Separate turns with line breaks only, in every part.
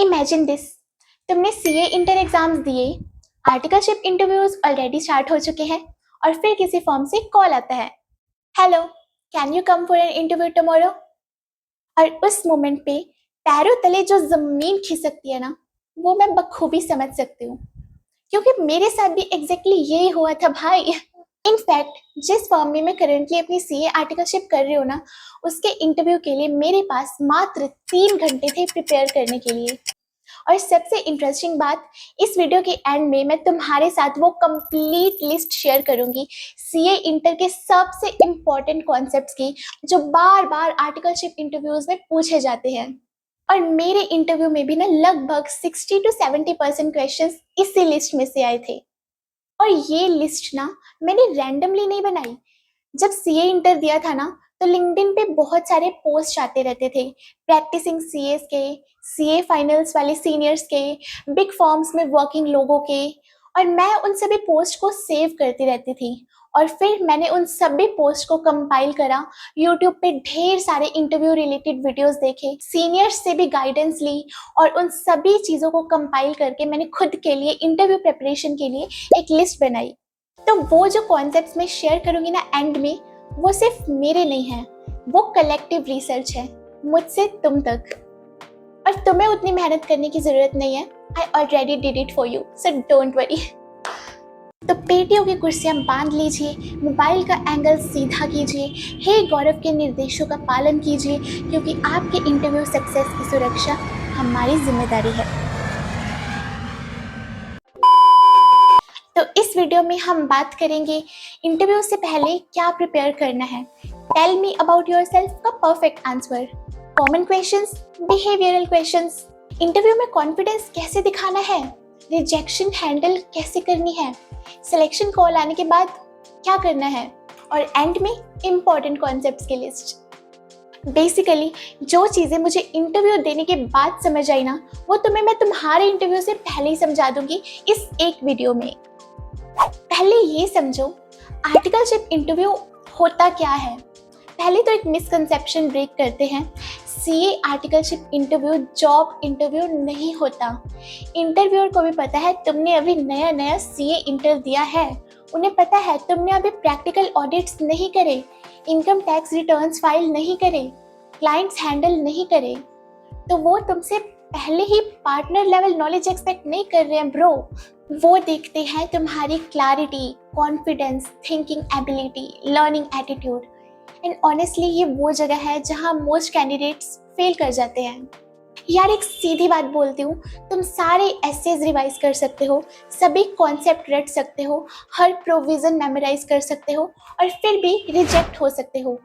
Imagine this, तुमने CA inter exams दिए, articleship interviews already start हो चुके हैं और फिर किसी फॉर्म से कॉल आता है, hello can you come for an interview tomorrow. और उस मोमेंट पे पैरों तले जो जमीन खिसकती है ना, वो मैं बखूबी समझ सकती हूँ, क्योंकि मेरे साथ भी एग्जैक्टली यही हुआ था भाई। इनफैक्ट जिस फॉर्म में मैं करंटली अपनी सीए आर्टिकलशिप कर रही हूँ ना, उसके इंटरव्यू के लिए मेरे पास मात्र 3 घंटे थे प्रिपेयर करने के लिए। और सबसे इंटरेस्टिंग बात, इस वीडियो के एंड में मैं तुम्हारे साथ वो कंप्लीट लिस्ट शेयर करूंगी सीए इंटर के सबसे इंपॉर्टेंट कॉन्सेप्ट्स की, जो बार बार आर्टिकलशिप इंटरव्यूज में पूछे जाते हैं। और मेरे इंटरव्यू में भी ना लगभग 60 to 70% क्वेश्चंस इसी लिस्ट में से आए थे। और ये लिस्ट ना मैंने रैंडमली नहीं बनाई। जब सीए इंटर दिया था ना, तो लिंक्डइन पे बहुत सारे पोस्ट आते रहते थे, प्रैक्टिसिंग सीएस के, सीए फाइनल्स वाले सीनियर्स के, बिग फॉर्म्स में वर्किंग लोगों के। और मैं उन सभी पोस्ट को सेव करती रहती थी। और फिर मैंने उन सभी पोस्ट को कंपाइल करा, यूट्यूब पे ढेर सारे इंटरव्यू रिलेटेड वीडियोस देखे, सीनियर्स से भी गाइडेंस ली, और उन सभी चीज़ों को कंपाइल करके मैंने खुद के लिए इंटरव्यू प्रिपरेशन के लिए एक लिस्ट बनाई। तो वो जो कॉन्सेप्ट्स मैं शेयर करूंगी ना एंड में, वो सिर्फ मेरे नहीं हैं, वो कलेक्टिव रिसर्च है, मुझसे तुम तक। और तुम्हें उतनी मेहनत करने की जरूरत नहीं है, I already did it for you, so don't worry. तो पेटियों की कुर्सियां बांध लीजिए, मोबाइल का एंगल सीधा कीजिए, हे गौरव के निर्देशों का पालन कीजिए, क्योंकि आपके इंटरव्यू सक्सेस की सुरक्षा हमारी जिम्मेदारी है। तो इस वीडियो में हम बात करेंगे इंटरव्यू से पहले क्या प्रिपेयर करना है, टेल मी अबाउट योरसेल्फ का perfect answer, common questions, behavioural questions, interview में कॉन्फिडेंस कैसे दिखाना है, रिजेक्शन हैंडल कैसे करनी है, सिलेक्शन कॉल आने के बाद क्या करना है, और एंड में इंपॉर्टेंट कॉन्सेप्ट्स की लिस्ट। बेसिकली जो चीज़ें मुझे इंटरव्यू देने के बाद समझ आई ना, वो तुम्हें मैं तुम्हारे इंटरव्यू से पहले ही समझा दूंगी इस एक वीडियो में। पहले ये समझो, आर्टिकलशिप इंटरव्यू होता क्या है। पहले तो एक मिसकंसेप्शन ब्रेक करते हैं, CA articleship interview job interview नहीं होता। इंटरव्यूअर को भी पता है तुमने अभी नया नया सीए इंटर दिया है, उन्हें पता है तुमने अभी प्रैक्टिकल ऑडिट्स नहीं करे, इनकम टैक्स रिटर्न्स फाइल नहीं करे, क्लाइंट्स हैंडल नहीं करे, तो वो तुमसे पहले ही पार्टनर लेवल नॉलेज एक्सपेक्ट नहीं कर रहे हैं ब्रो। वो देखते हैं तुम्हारी clarity, confidence, thinking ability, learning attitude. And honestly ये वो जगह है जहां मोस्ट कैंडिडेट्स फेल कर जाते हैं। यार एक सीधी बात बोलती हूँ, तुम सारे एसेज रिवाइज कर सकते हो, सभी कॉन्सेप्ट रट सकते हो, हर प्रोविजन मेमोराइज कर सकते हो, और फिर भी रिजेक्ट हो सकते हो,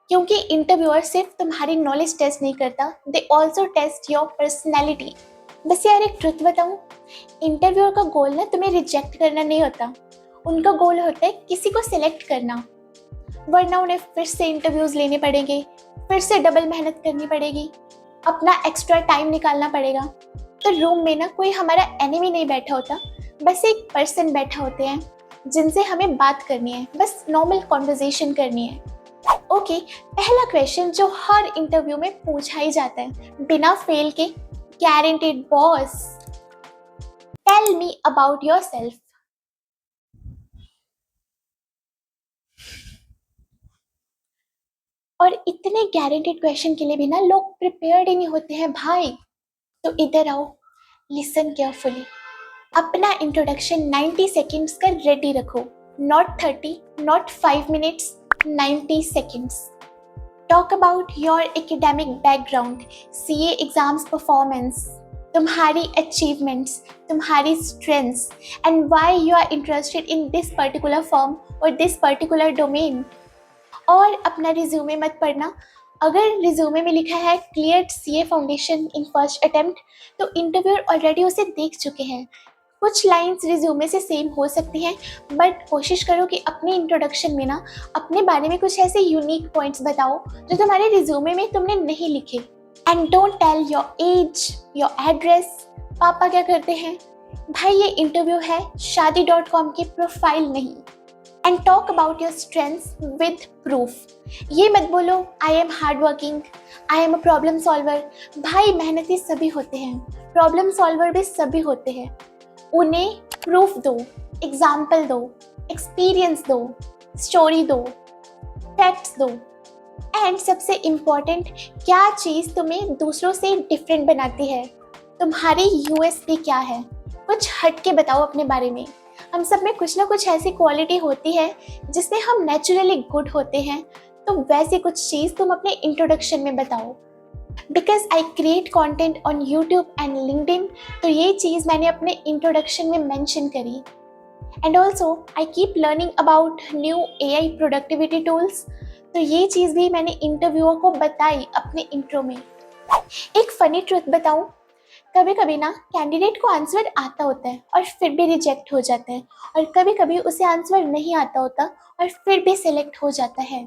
क्योंकि इंटरव्यूअर सिर्फ तुम्हारी नॉलेज टेस्ट नहीं करता, they also test your personality. बस यार एक ट्रुथ बताऊँ, इंटरव्यूअर का गोल ना तुम्हें रिजेक्ट करना नहीं होता, उनका गोल होता है किसी को सिलेक्ट करना, वरना उन्हें फिर से इंटरव्यूज लेने पड़ेंगे, फिर से डबल मेहनत करनी पड़ेगी, अपना एक्स्ट्रा टाइम निकालना पड़ेगा। तो रूम में ना कोई हमारा एनिमी नहीं बैठा होता, बस एक पर्सन बैठा होते हैं जिनसे हमें बात करनी है, बस नॉर्मल कॉन्वर्जेशन करनी है। ओके, पहला क्वेश्चन जो हर इंटरव्यू में पूछा ही जाता है बिना फेल के, guaranteed boss, tell me about yourself. और इतने गारंटीड क्वेश्चन के लिए भी ना लोग प्रिपेयर्ड ही नहीं होते हैं भाई। तो इधर आओ, लिसन केयरफुली। अपना इंट्रोडक्शन 90 सेकेंड्स का रेडी रखो, not 30, not 5 minutes, 90 seconds. Talk about your academic background, CA exams performance, तुम्हारी अचीवमेंट्स, तुम्हारी strengths, and why you are interested in this particular firm और दिस पर्टिकुलर डोमेन। और अपना resume मत पढ़ना, अगर रिज्यूमे में लिखा है clear CA foundation in first attempt, तो इंटरव्यूअर ऑलरेडी उसे देख चुके हैं। कुछ लाइंस रिज्यूमे से सेम हो सकती हैं, बट कोशिश करो कि अपने इंट्रोडक्शन में ना अपने बारे में कुछ ऐसे यूनिक पॉइंट्स बताओ जो तुम्हारे रिज्यूमे में तुमने नहीं लिखे। And don't tell your age, your address, पापा क्या करते हैं। भाई ये इंटरव्यू है, शादी.com की प्रोफाइल नहीं। And talk about your strengths with proof. ये मत बोलो I am hard working, I am a problem solver. भाई मेहनती सभी होते हैं, प्रॉब्लम सॉल्वर भी सभी होते हैं। उन्हें प्रूफ दो, एग्जाम्पल दो, एक्सपीरियंस दो, स्टोरी दो, फैक्ट्स दो। एंड सबसे इम्पोर्टेंट, क्या चीज़ तुम्हें दूसरों से डिफरेंट बनाती है, तुम्हारी यूएसपी क्या है, कुछ हट के बताओ अपने बारे में। हम सब में कुछ ना कुछ ऐसी क्वालिटी होती है जिसमें हम नेचुरली गुड होते हैं, तो वैसी कुछ चीज़ तुम अपने इंट्रोडक्शन में बताओ। Because I create content on YouTube and LinkedIn, तो ये चीज़ मैंने अपने इंट्रोडक्शन में मैंशन करी। And also I keep learning about new AI productivity tools, तो ये चीज़ भी मैंने इंटरव्यूअर को बताई अपने इंट्रो में। एक फनी ट्रुथ बताऊं, कभी कभी ना कैंडिडेट को आंसर आता होता है और फिर भी रिजेक्ट हो जाता है, और कभी कभी उसे आंसर नहीं आता होता और फिर भी सिलेक्ट हो जाता है।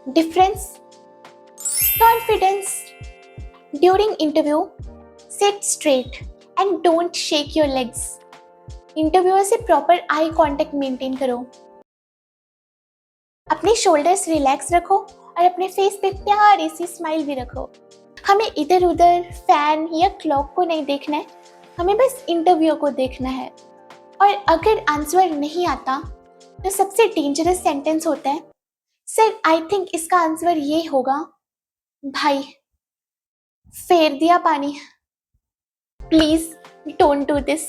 Difference, confidence. During interview seat straight and don't shake your legs. Interviewer से प्रॉपर आई कांटेक्ट मेंटेन करो, अपने शोल्डर्स रिलैक्स रखो और अपने फेस पे प्यारी सी स्माइल भी रखो। हमें इधर उधर फैन या क्लॉक को नहीं देखना है, हमें बस इंटरव्यू को देखना है। और अगर आंसर नहीं आता तो सबसे डेंजरस सेंटेंस होता है, सर आई थिंक इसका आंसर ये होगा। भाई फेर दिया पानी, please don't do this.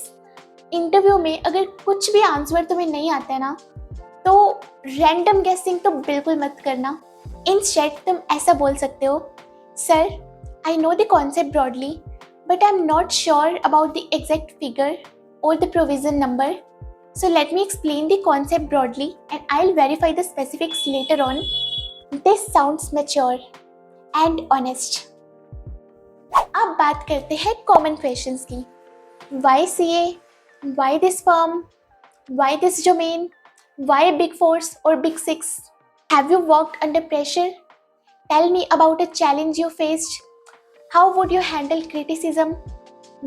Interview में अगर कुछ भी आंसर तुम्हें नहीं आता है ना, तो रैंडम गेसिंग तो बिल्कुल मत करना। इंस्टेड तुम ऐसा बोल सकते हो, sir I know the concept broadly, but I'm not sure about the exact figure or the provision number. So let me explain the concept broadly and I'll verify the specifics later on. This sounds mature and honest. अब बात करते हैं common questions की। Why CA? Why this firm? Why this domain? Why Big Four or Big Six? Have you worked under pressure? Tell me about a challenge you faced. How would you handle criticism?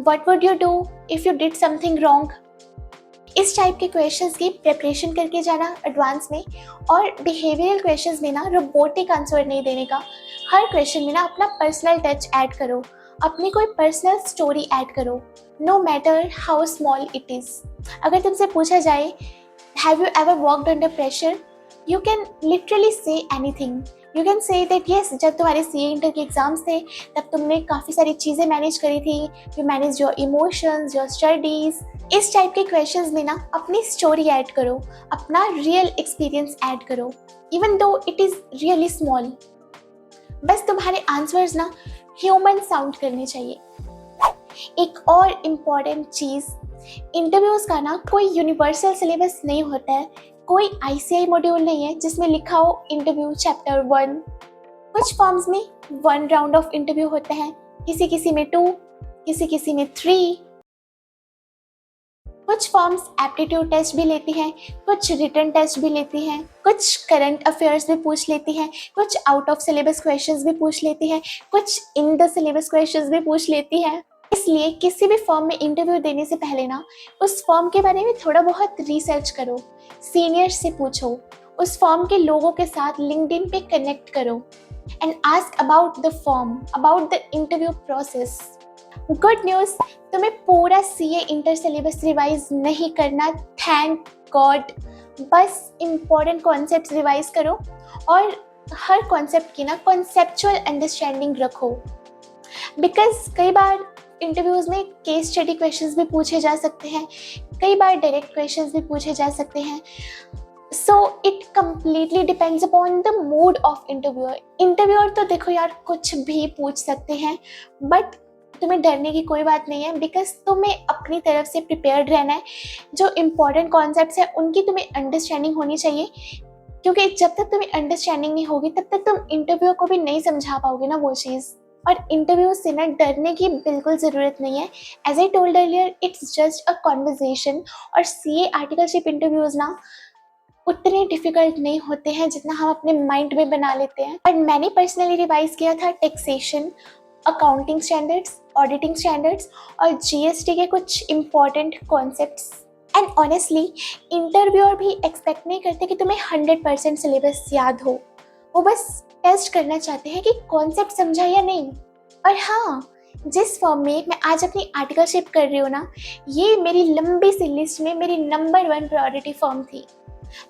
What would you do if you did something wrong? इस type के questions की preparation करके जाना advance में, और behavioural questions में ना robotic answer नहीं देने का। हर क्वेश्चन में ना अपना पर्सनल टच ऐड करो, अपनी कोई पर्सनल स्टोरी ऐड करो, no matter how small it is. अगर तुमसे पूछा जाए have you ever worked under pressure, you can literally say anything. You can say that yes, जब तुम्हारे CA इंटर के एग्जाम्स थे तब तुमने काफ़ी सारी चीज़ें मैनेज करी थी, you manage your emotions, your studies. इस टाइप के क्वेश्चंस में ना अपनी स्टोरी ऐड करो, अपना रियल एक्सपीरियंस ऐड करो, even though it is really small. बस तुम्हारे आंसर्स ना ह्यूमन साउंड करने चाहिए। एक और इम्पॉर्टेंट चीज़, इंटरव्यूज़ का ना कोई यूनिवर्सल सिलेबस नहीं होता है, कोई ICI मॉड्यूल नहीं है जिसमें लिखा हो इंटरव्यू चैप्टर 1। कुछ फॉर्म्स में 1 राउंड ऑफ इंटरव्यू होता है, किसी में 2, किसी में 3। कुछ फॉर्म्स एप्टीट्यूड टेस्ट भी लेती हैं, कुछ रिटन टेस्ट भी लेती हैं, कुछ करंट अफेयर्स भी पूछ लेती हैं, कुछ आउट ऑफ सिलेबस क्वेश्चंस भी पूछ लेती हैं, कुछ इन द सिलेबस क्वेश्चंस भी पूछ लेती हैं। इसलिए किसी भी फॉर्म में इंटरव्यू देने से पहले ना उस फॉर्म के बारे में थोड़ा बहुत रिसर्च करो, सीनियर से पूछो, उस फॉर्म के लोगों के साथ लिंक्डइन पे कनेक्ट करो and ask about the form, about the interview process. Good news, तुम्हें पूरा CA इंटर सिलेबस रिवाइज नहीं करना, थैंक गॉड। बस इम्पोर्टेंट कॉन्सेप्ट्स रिवाइज करो और हर कॉन्सेप्ट की ना कॉन्सेप्चुअल अंडरस्टैंडिंग रखो। बिकॉज कई बार इंटरव्यूज़ में केस स्टडी क्वेश्चंस भी पूछे जा सकते हैं, कई बार डायरेक्ट क्वेश्चंस भी पूछे जा सकते हैं। So it completely depends upon the mood off interviewer. Interviewer तो देखो यार कुछ भी पूछ सकते हैं, बट तुम्हें डरने की कोई बात नहीं है, बिकॉज तुम्हें अपनी तरफ से प्रिपेयर्ड रहना है। जो इम्पोर्टेंट कॉन्सेप्ट्स हैं उनकी तुम्हें अंडरस्टैंडिंग होनी चाहिए, क्योंकि जब तक तुम्हें अंडरस्टैंडिंग नहीं होगी तब तक तुम इंटरव्यू को भी नहीं समझा पाओगे ना वो चीज़। और इंटरव्यू से ना डरने की बिल्कुल ज़रूरत नहीं है। As I told earlier, it's just a conversation. और CA आर्टिकलशिप इंटरव्यूज़ ना उतने डिफिकल्ट नहीं होते हैं जितना हम अपने माइंड में बना लेते हैं। और मैंने पर्सनली रिवाइज किया था taxation, accounting standards, auditing standards और GST के कुछ important concepts. And honestly interviewer भी एक्सपेक्ट नहीं करते कि तुम्हें 100% सिलेबस याद हो। वो बस टेस्ट करना चाहते हैं कि कॉन्सेप्ट समझा या नहीं। और हाँ, जिस फॉर्म में मैं आज अपनी आर्टिकलशिप कर रही हूँ ना, ये मेरी लंबी सी लिस्ट में मेरी नंबर 1 प्रायोरिटी फॉर्म थी।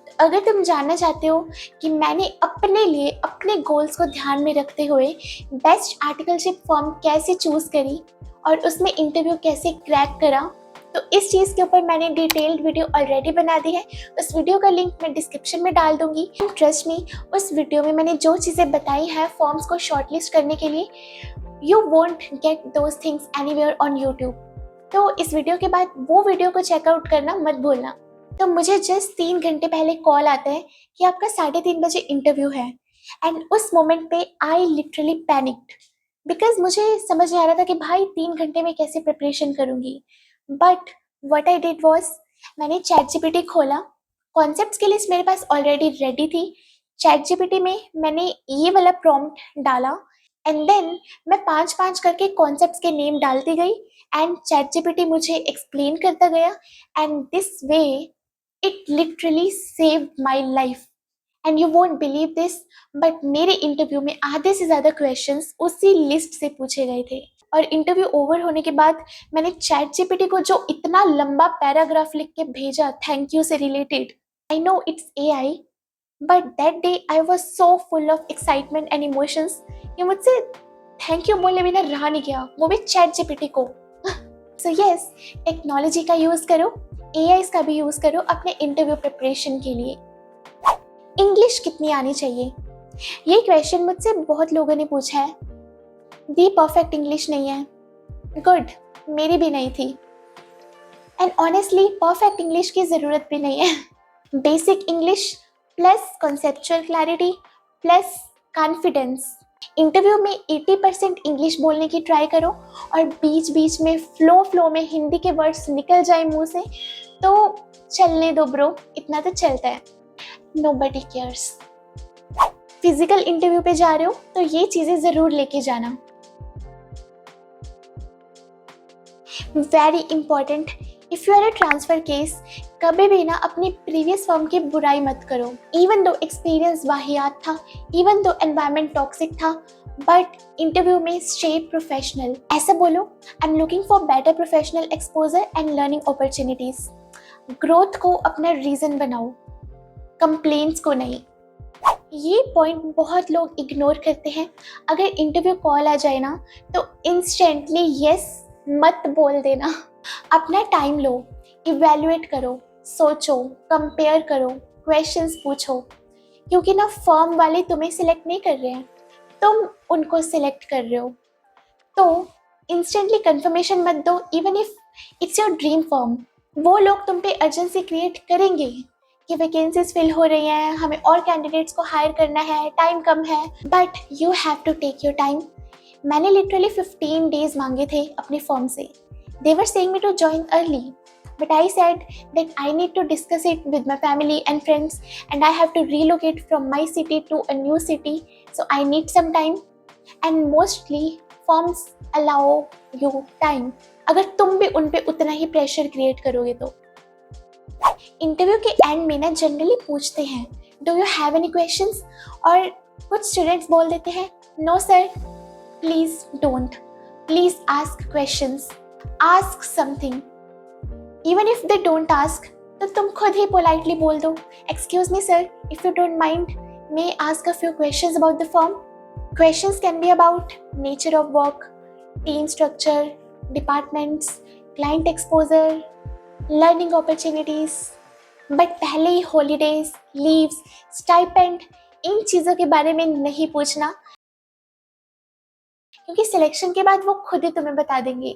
तो अगर तुम जानना चाहते हो कि मैंने अपने लिए अपने गोल्स को ध्यान में रखते हुए बेस्ट आर्टिकलशिप फॉर्म कैसे चूज़ करी और उसमें इंटरव्यू कैसे क्रैक करा, तो इस चीज़ के ऊपर मैंने डिटेल्ड वीडियो ऑलरेडी बना दी है। उस वीडियो का लिंक मैं डिस्क्रिप्शन में डाल दूंगी। ट्रस्ट मी, उस वीडियो में मैंने जो चीज़ें बताई हैं फॉर्म्स को शॉर्टलिस्ट करने के लिए, you won't get those things anywhere on YouTube. तो इस वीडियो के बाद वो वीडियो को चेकआउट करना मत भूलना। तो मुझे जस्ट 3 घंटे पहले कॉल आता है कि आपका 3:30 बजे इंटरव्यू है। एंड उस मोमेंट पे आई लिटरली पैनिक्ड, बिकॉज मुझे समझ नहीं आ रहा था कि भाई 3 घंटे में कैसे प्रिपरेशन करूँगी। But what I did was, मैंने चैट जीपीटी खोला। कॉन्सेप्ट्स की लिस्ट मेरे पास ऑलरेडी रेडी थी। चैट जीपीटी में मैंने ये वाला प्रॉम्प्ट डाला एंड देन मैं 5-5 करके कॉन्सेप्ट्स के नेम डालती गई एंड चैट जीपीटी मुझे एक्सप्लेन करता गया। And this way it literally saved my life. And you won't believe this, but मेरे इंटरव्यू में आधे से ज़्यादा क्वेश्चंस उसी लिस्ट से पूछे गए थे। और इंटरव्यू ओवर होने के बाद मैंने चैट जीपीटी को जो इतना लंबा पैराग्राफ लिख के भेजा थैंक यू से related, I know it's AI, but that day I was so full of excitement and emotions कि मुझसे थैंक यू बोले बिना रहा नहीं गया, वो भी चैट जीपीटी को। सो यस, टेक्नोलॉजी का यूज़ करो, एआईज का भी यूज़ करो अपने इंटरव्यू प्रिपरेशन के लिए। इंग्लिश कितनी आनी चाहिए, ये क्वेश्चन मुझसे बहुत लोगों ने पूछा है। दी परफेक्ट इंग्लिश नहीं है। गुड, मेरी भी नहीं थी। एंड ऑनेस्टली परफेक्ट इंग्लिश की ज़रूरत भी नहीं है। Basic English plus conceptual clarity plus confidence. Interview में 80% इंग्लिश बोलने की ट्राई करो और बीच बीच में फ्लो में हिंदी के वर्ड्स निकल जाए मुंह से तो चलने दो ब्रो, इतना तो चलता है। Nobody cares. फिजिकल इंटरव्यू पे जा रहे हो तो ये चीज़ें ज़रूर लेके जाना। Very important, if you are a transfer case, कभी भी ना अपनी प्रीवियस फर्म की बुराई मत करो। इवन दो एक्सपीरियंस वाहियात था, इवन दो एनवायरनमेंट टॉक्सिक था, बट इंटरव्यू में स्टे प्रोफेशनल। ऐसा बोलो, I am looking for better professional exposure and learning opportunities. Growth को अपना रीज़न बनाओ, कंप्लेंट्स को नहीं। ये पॉइंट बहुत लोग इग्नोर करते हैं। अगर इंटरव्यू कॉल आ जाए ना तो इंस्टेंटली यस मत बोल देना। अपना टाइम लो, इवैल्यूएट करो, सोचो, कंपेयर करो, क्वेश्चंस पूछो, क्योंकि ना फर्म वाले तुम्हें सिलेक्ट नहीं कर रहे हैं, तुम उनको सिलेक्ट कर रहे हो। तो इंस्टेंटली कंफर्मेशन मत दो, even if it's your dream firm. वो लोग तुम पे अर्जेंसी क्रिएट करेंगे कि वैकेंसीज फिल हो रही हैं, हमें और कैंडिडेट्स को हायर करना है, टाइम कम है, but you have to take your time. मैंने लिटरली 15 डेज मांगे थे अपनी फर्म से। They were saying me to join early, but I said that I need to discuss it with my family and friends, and I have to relocate from my city to a new city, so I need some time. And mostly firms allow you time, अगर तुम भी उन पे उतना ही pressure create करोगे तो। Interview के and में ना जनरली पूछते हैं do you have any questions, और कुछ स्टूडेंट्स बोल देते हैं no sir, please don't, please ask questions, ask something. Even if they don't ask तो तुम खुद ही पोलाइटली बोल दो excuse me sir, if you don't mind may ask a few questions about the firm. Questions can be about nature of work, team structure, departments, client exposure, learning opportunities. But पहले ही holidays, leaves, stipend, इन चीज़ों के बारे में नहीं पूछना, क्योंकि selection के बाद वो खुद ही तुम्हें बता देंगे।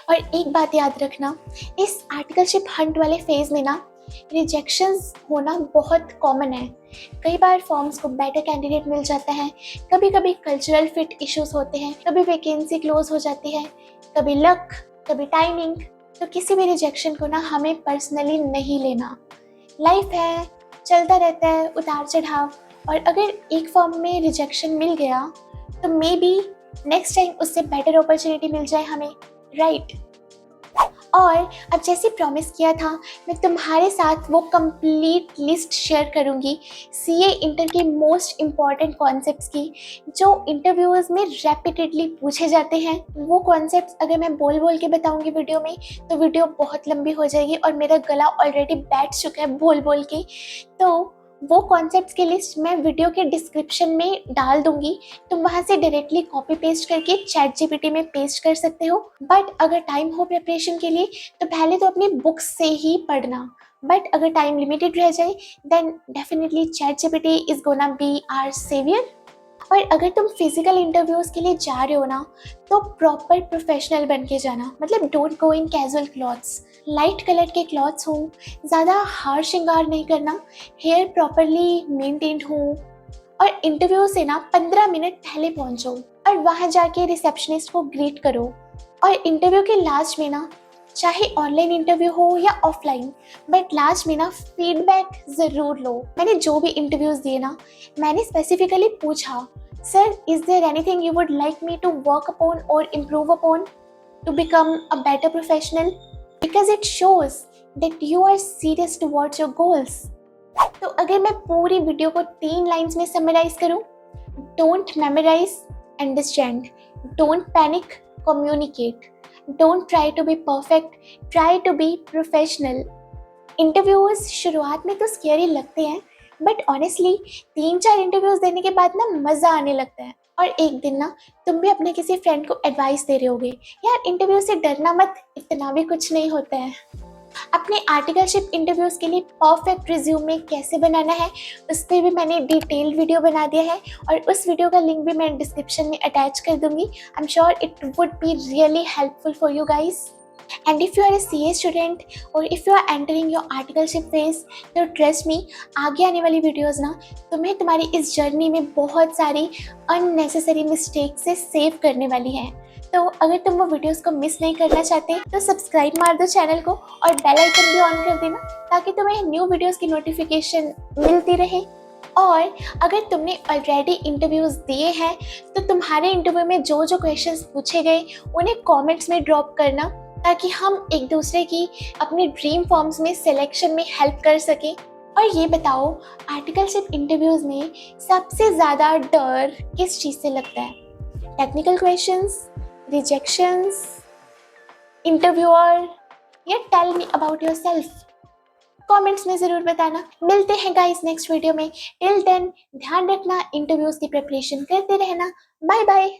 और एक बात याद रखना, इस आर्टिकलशिप हंट वाले फेज में ना रिजेक्शंस होना बहुत कॉमन है। कई बार फॉर्म्स को बेटर कैंडिडेट मिल जाता है, कभी कभी कल्चरल फिट इश्यूज होते हैं, कभी वैकेंसी क्लोज हो जाती है, कभी लक, कभी टाइमिंग। तो किसी भी रिजेक्शन को ना हमें पर्सनली नहीं लेना। लाइफ है, चलता रहता है उतार चढ़ाव, और अगर एक फॉर्म में रिजेक्शन मिल गया तो मे बी नेक्स्ट टाइम उससे बेटर अपॉर्चुनिटी मिल जाए हमें, राइट? और अब जैसे प्रॉमिस किया था, मैं तुम्हारे साथ वो कंप्लीट लिस्ट शेयर करूंगी सीए इंटर के मोस्ट इम्पॉर्टेंट कॉन्सेप्ट्स की, जो इंटरव्यूज़ में रेपिटेडली पूछे जाते हैं। वो कॉन्सेप्ट्स अगर मैं बोल बोल के बताऊंगी वीडियो में तो वीडियो बहुत लंबी हो जाएगी और मेरा गला ऑलरेडी बैठ चुका है बोल बोल के। तो वो कॉन्सेप्ट्स की लिस्ट मैं वीडियो के डिस्क्रिप्शन में डाल दूंगी, तुम वहां से डायरेक्टली कॉपी पेस्ट करके चैट जीपीटी में पेस्ट कर सकते हो। बट अगर टाइम हो प्रिपरेशन के लिए तो पहले तो अपनी बुक्स से ही पढ़ना, बट अगर टाइम लिमिटेड रह जाए then definitely chat GPT is gonna be our saviour. और अगर तुम फिजिकल इंटरव्यूज के लिए जा रहे हो ना तो प्रॉपर प्रोफेशनल बन के जाना, मतलब don't go in casual clothes, light colour के क्लॉथ्स हो, ज़्यादा हार श्रृंगार नहीं करना, हेयर प्रॉपरली मेंटेन्ड हो, और इंटरव्यू से ना 15 मिनट पहले पहुंचो और वहां जाके रिसेप्शनिस्ट को ग्रीट करो। और इंटरव्यू के लास्ट में ना, चाहे ऑनलाइन इंटरव्यू हो या ऑफलाइन, बट लास्ट में ना फीडबैक ज़रूर लो। मैंने जो भी इंटरव्यूज दिए ना, मैंने स्पेसिफिकली पूछा, sir is there anything you would like me to work upon और improve upon to become a better professional, because it shows that you are serious towards your goals. तो अगर मैं पूरी वीडियो को 3 लाइन्स में summarise करूं, don't memorise, understand, don't panic, communicate, don't try to be perfect, try to be professional. Interviews शुरुआत में तो स्केरी लगते हैं, बट ऑनेस्टली 3-4 इंटरव्यूज देने के बाद ना मज़ा आने लगता है। और एक दिन ना तुम भी अपने किसी फ्रेंड को एडवाइस दे रहे होगे, यार इंटरव्यू से डरना मत, इतना भी कुछ नहीं होता है। अपने आर्टिकलशिप इंटरव्यूज़ के लिए परफेक्ट रिज्यूमे कैसे बनाना है उस पर भी मैंने डिटेल्ड वीडियो बना दिया है, और उस वीडियो का लिंक भी मैं डिस्क्रिप्शन में अटैच कर दूंगी। I am sure it would be really helpful for you guys. And if you are a CA student or if you are entering your articleship phase, तो trust me, आगे आने वाली videos ना तुम्हें तुम्हारी इस जर्नी में बहुत सारी unnecessary mistakes से सेव करने वाली हैं। तो अगर तुम वो वीडियोस को मिस नहीं करना चाहते तो सब्सक्राइब मार दो चैनल को और बेल आइकन भी ऑन कर देना, ताकि तुम्हें न्यू वीडियोस की नोटिफिकेशन मिलती रहे। और अगर तुमने ऑलरेडी इंटरव्यूज़ दिए हैं तो तुम्हारे इंटरव्यू में जो जो क्वेश्चंस पूछे गए उन्हें कमेंट्स में ड्रॉप करना, ताकि हम एक दूसरे की अपने ड्रीम फॉर्म्स में सिलेक्शन में हेल्प कर सकें। और ये बताओ, आर्टिकलशिप इंटरव्यूज़ में सबसे ज़्यादा डर किस चीज़ से लगता है? टेक्निकल क्वेश्चंस, रिजेक्शंस, इंटरव्यूअर, या tell me about yourself? Comments में ज़रूर बताना। मिलते हैं गाइस नेक्स्ट वीडियो में। टिल देन ध्यान रखना, इंटरव्यूज़ की प्रिपरेशन करते रहना। Bye bye.